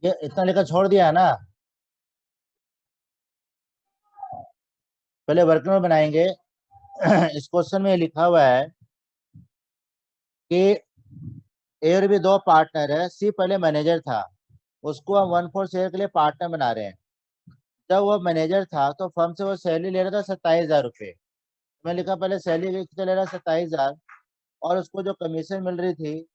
ये इतना लिखा छोड़ दिया है ना। पहले वर्किंग नोट बनाएंगे। इस क्वेश्चन में लिखा हुआ है कि ए और बी दो पार्टनर है, सी पहले मैनेजर था, उसको हम 1/4 शेयर के लिए पार्टनर बना रहे हैं। जब वो मैनेजर था तो फर्म से वो सैलरी ले रहा था 27,000 रुपये। मैं लिखा पहले सैलरी कितना ले रहा 27,000, और उसको जो कमीशन मिल रही थी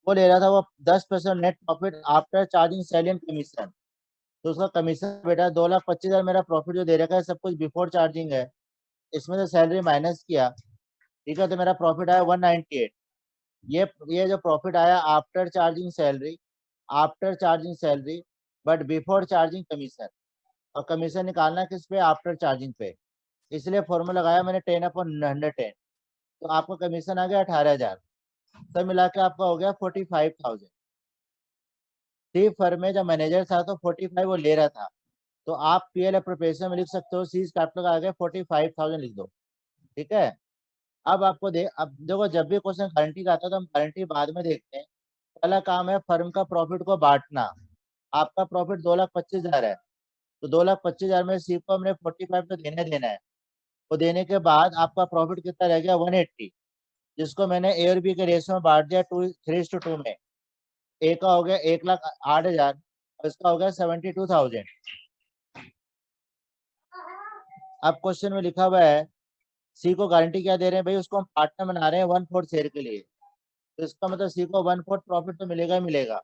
वो ले रहा था वो 10% net profit after charging salary and commission. तो उसका कमीशन बेटा 2,25,000 मेरा प्रॉफिट जो दे रखा है सब कुछ बिफोर चार्जिंग है, इसमें से सैलरी माइनस किया। ठीक है, तो मेरा प्रॉफिट आया 198। ये जो प्रॉफिट आया after charging salary, after charging salary but before charging commission. और कमीशन निकालना किस पे, आफ्टर चार्जिंग पे। इसलिए फॉर्मूला लगाया मैंने 10/110। तो आपका कमीशन आ गया 18,000। सब मिला के आपका हो गया 45,000। सी फर्म में जब मैनेजर था तो 45 वो ले रहा था। तो आप पीएल अप्रोप्रिएशन में लिख सकते हो, सीज कैपिटल का आ गया 45,000 लिख दो। ठीक है। अब देखो, जब भी क्वेश्चन गारंटी का आता है तो हम गारंटी बाद में देखते हैं। पहला काम है फर्म का प्रॉफिट को बांटना। आपका प्रॉफिट 2,25,000 है, तो 2,25,000 में सी को हमने 45 तो देना देना है। वो देने के बाद आपका प्रॉफिट कितना रह गया 180, जिसको मैंने ए और बी के रेशियो में बांट दिया 3:2 में। ए का हो गया 1,08,000 और इसका हो गया 72,000। अब क्वेश्चन में लिखा हुआ है सी को गारंटी क्या दे रहे हैं भाई, उसको हम पार्टनर बना रहे हैं 1/4 शेयर के लिए। तो इसका मतलब सी को 1/4 प्रॉफिट तो मिलेगा ही मिलेगा।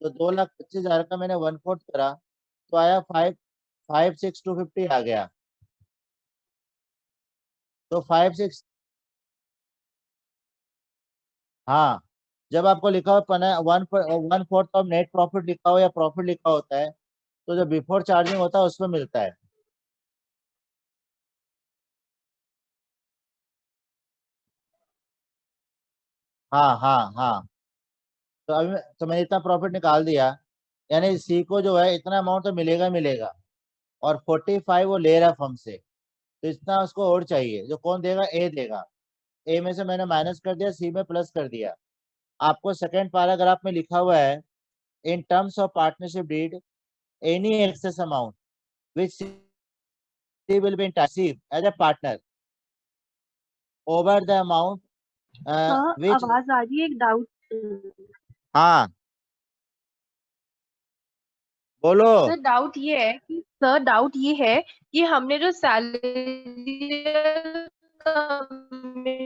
तो 2,25,000 का मैंने 1/4 करा, तो आया 556,250 आ गया। तो 56। हाँ, जब आपको लिखा हो 1/4 ऑफ नेट प्रॉफिट लिखा हो या प्रॉफिट लिखा होता है, तो जो बिफोर चार्जिंग होता है उसमें मिलता है। हाँ हाँ हाँ। तो मैंने इतना प्रॉफिट निकाल दिया, यानी सी को जो है इतना अमाउंट तो मिलेगा ही मिलेगा। और 45 वो ले रहा है फर्म से, तो इतना उसको और चाहिए, जो कौन देगा, ए देगा। ए में से मैंने माइनस कर दिया, सी में प्लस कर दिया। आपको सेकंड पैराग्राफ में लिखा हुआ है in terms of partnership deed any excess amount which she will be intensive as a partner over the amount which. आवाज आ रही है, एक डाउट। हाँ, बोलो। सर डाउट ये है कि हमने जो सैलरी कमीशन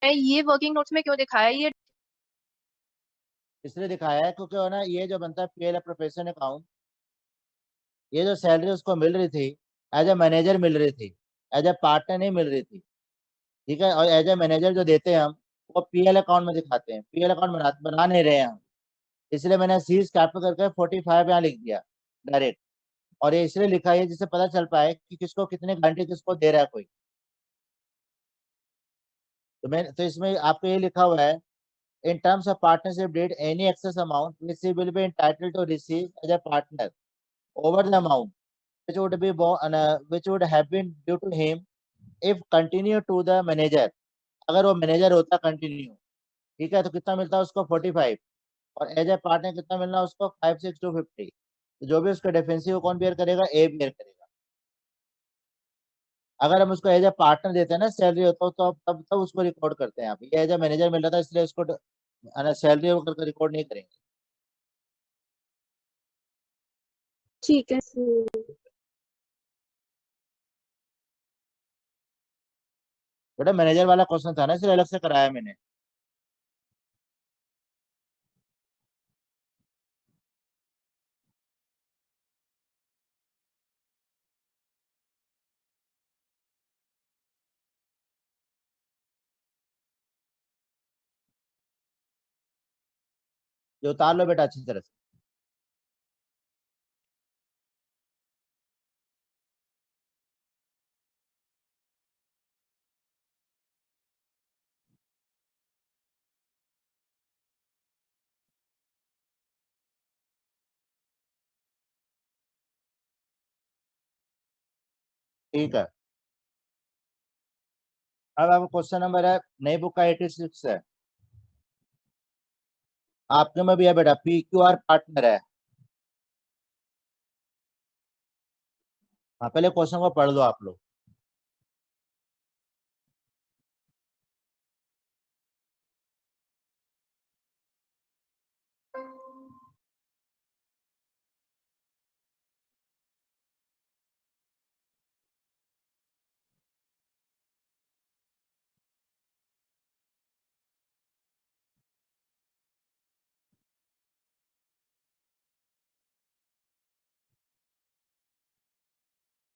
है ये वर्किंग नोट्स में क्यों दिखाया है? ये इसलिए दिखाया है क्योंकि है ना, ये जो बनता है पीएल प्रोफेशन अकाउंट, ये जो सैलरी उसको मिल रही थी एज ए मैनेजर मिल रही थी, एज ए पार्टनर नहीं मिल रही थी। ठीक है, और एज ए मैनेजर जो देते हैं हम, वो पीएल अकाउंट में दिखाते हैं, पीएल अकाउंट बना नहीं रहे हैं हम। इसलिए मैंने सीज कैपिटल करके 45 यहाँ लिख दिया डायरेक्ट। और ये इसलिए लिखा है जिससे पता चल पाए कि किसको कितने घंटे किसको दे रहा है कोई। तो इसमें आपको ये लिखा हुआ है in terms of partnership deed any excess amount which he will be entitled to receive as a partner over the amount which would be which would have been due to him if continue to the manager। अगर वो manager होता continue, ठीक है, तो कितना मिलता है उसको 45। और एज ए पार्टनर कितना मिलना उसको 56250। तो जो भी उसका डिफेंसिव वो कौन बेयर करेगा, ए बेयर करेगा। अगर हम उसको एज ए पार्टनर देते हैं ना सैलरी होता तो तब तब उसको रिकॉर्ड करते हैं। आप ये एज ए मैनेजर मिल रहा था इसलिए उसको सैलरी करके रिकॉर्ड नहीं करेंगे। ठीक है सर। बेटा मैनेजर वाला क्वेश्चन था ना, इसलिए अलग से कराया मैंने। जो उतार लो बेटा अच्छी तरह से। ठीक है। अब आपका क्वेश्चन नंबर है, नई बुक का 86 है। आपके में भी है बेटा, PQR पार्टनर है। हाँ, पहले क्वेश्चन को पढ़ लो आप लोग।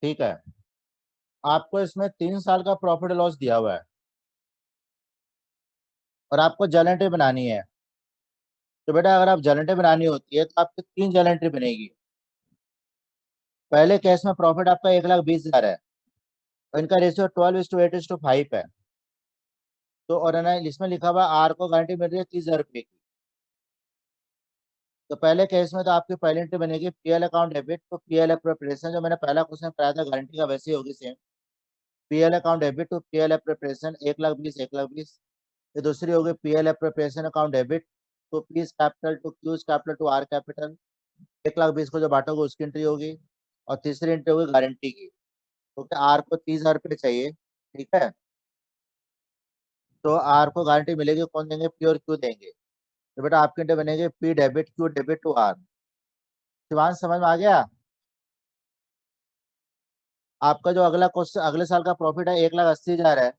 ठीक है, आपको इसमें 3 साल का प्रॉफिट लॉस दिया हुआ है और आपको जर्नल एंट्री बनानी है। तो बेटा अगर आप जर्नल एंट्री बनानी होती है तो आपकी 3 जर्नल एंट्री बनेगी। पहले केस में प्रॉफिट आपका 1,20,000 है और इनका रेशियो 12:8:5 है। तो और है ना, इसमें लिखा हुआ आर को गारंटी मिल रही है 30,000 रुपये की। तो पहले केस में तो आपकी पहली एंट्री बनेगी PL account debit to PL preparation, जो मैंने पहला क्वेश्चन कराया था गारंटी का, वैसे ही होगी same. PL account debit to PL preparation 1,20,000 1,20,000। ये दूसरी होगी PL preparation account debit to P's capital to Q's capital to R capital, 1,20,000 को जो बांटोगे उसकी एंट्री होगी। और तीसरी एंट्री होगी गारंटी की, क्योंकि आर को 30,000 रुपये चाहिए। ठीक है, तो आर को गारंटी मिलेगी, कौन देंगे? पी और क्यू देंगे। तो बेटा आपके एंट्री बनेगी P debit Q debit to R. Shivansh समझ में आ गया? आपका जो अगला क्वेश्चन, अगले साल का प्रॉफिट है 1,80,000 है।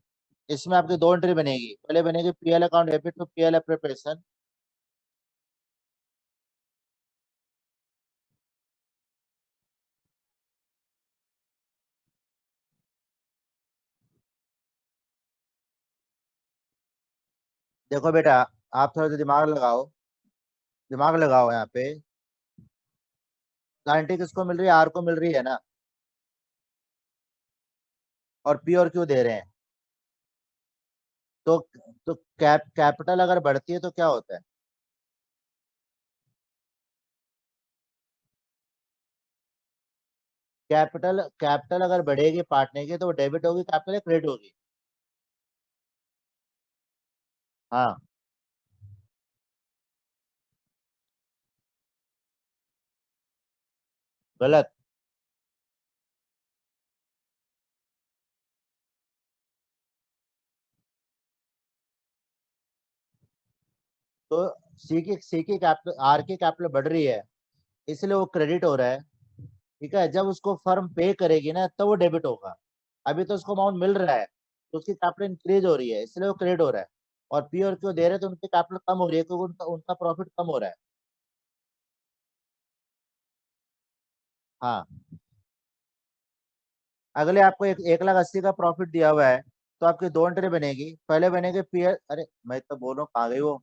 इसमें आपकी दो एंट्री बनेगी, पहले बनेगी PL account debit to PL preparation. देखो बेटा, आप थोड़ा सा दिमाग लगाओ, दिमाग लगाओ यहाँ पे। गारंटी किसको मिल रही है? आर को मिल रही है ना, और पी और क्यू दे रहे हैं। तो तो कैपिटल अगर बढ़ती है तो क्या होता है? कैपिटल अगर बढ़ेगी पार्टनर की तो वो डेबिट होगी, कैपिटल क्रेडिट होगी। हाँ, गलत। तो सी की कैपिटल, आर की कैपिटल बढ़ रही है, इसलिए वो क्रेडिट हो रहा है। ठीक है, जब उसको फर्म पे करेगी ना तो वो डेबिट होगा। अभी तो उसको अमाउंट मिल रहा है, तो उसकी कैपिटल इंक्रीज हो रही है, इसलिए वो क्रेडिट हो रहा है। और पी और क्यू दे रहे हैं तो उनकी कैपिटल कम हो रही है, क्योंकि उनका उनका प्रॉफिट कम हो रहा है। हाँ, अगले आपको 1,80,000 का प्रॉफिट दिया हुआ है, तो आपकी दो एंट्री बनेगी, पहले बनेगी पी। अरे मैं तो बोल रहा हूँ, कहाँ गई वो?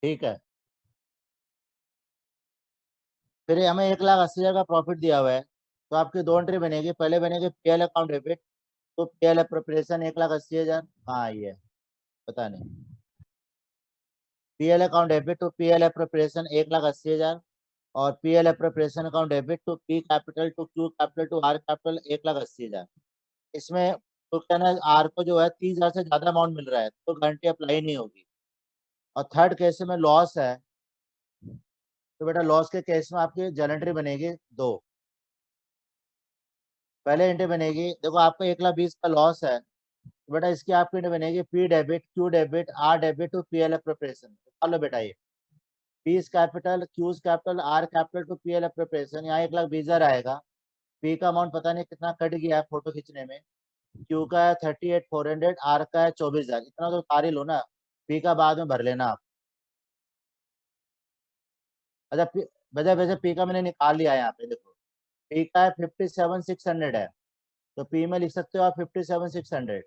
ठीक है। फिर हमें 1,80,000 का प्रॉफिट दिया हुआ है, तो आपकी दो एंट्री बनेगी। पहले बनेगी पीएल अकाउंट डेबिट, तो पीएल अप्रोप्रिएशन 1,80,000 कहाँ आई है, पता नहीं। PL account debit to PL appropriation 1,80,000, और PL appropriation account debit to P capital to Q capital to R capital 1,80,000। इसमें तो क्या ना, आर को जो है 30,000 से ज्यादा अमाउंट मिल रहा है, तो गारंटी अप्लाई नहीं होगी। और थर्ड केस में लॉस है, तो बेटा लॉस के केस में आपकी जर्नल एंट्री बनेगी दो। पहले एंट्री बनेगी, देखो आपको 1,20,000 का लॉस है, तो बेटा इसकी आपकी एंट्री बनेगी P debit Q debit R debit to PL appropriation. चलो बेटा ये P's capital Q's capital R capital to PL appropriation, यहाँ 1,20,000 आएगा। पी का अमाउंट पता नहीं कितना कट गया है फोटो खींचने में। क्यू का है 38,400, आर का है 24,000, इतना तो उतार ही लो ना। पी का बाद में भर लेना आप। अच्छा वजह वजह पी का मैंने निकाल लिया है, यहाँ पे देखो पी का है 57,600 है, तो पी में लिख सकते हो आप 57,600।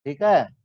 ठीक है।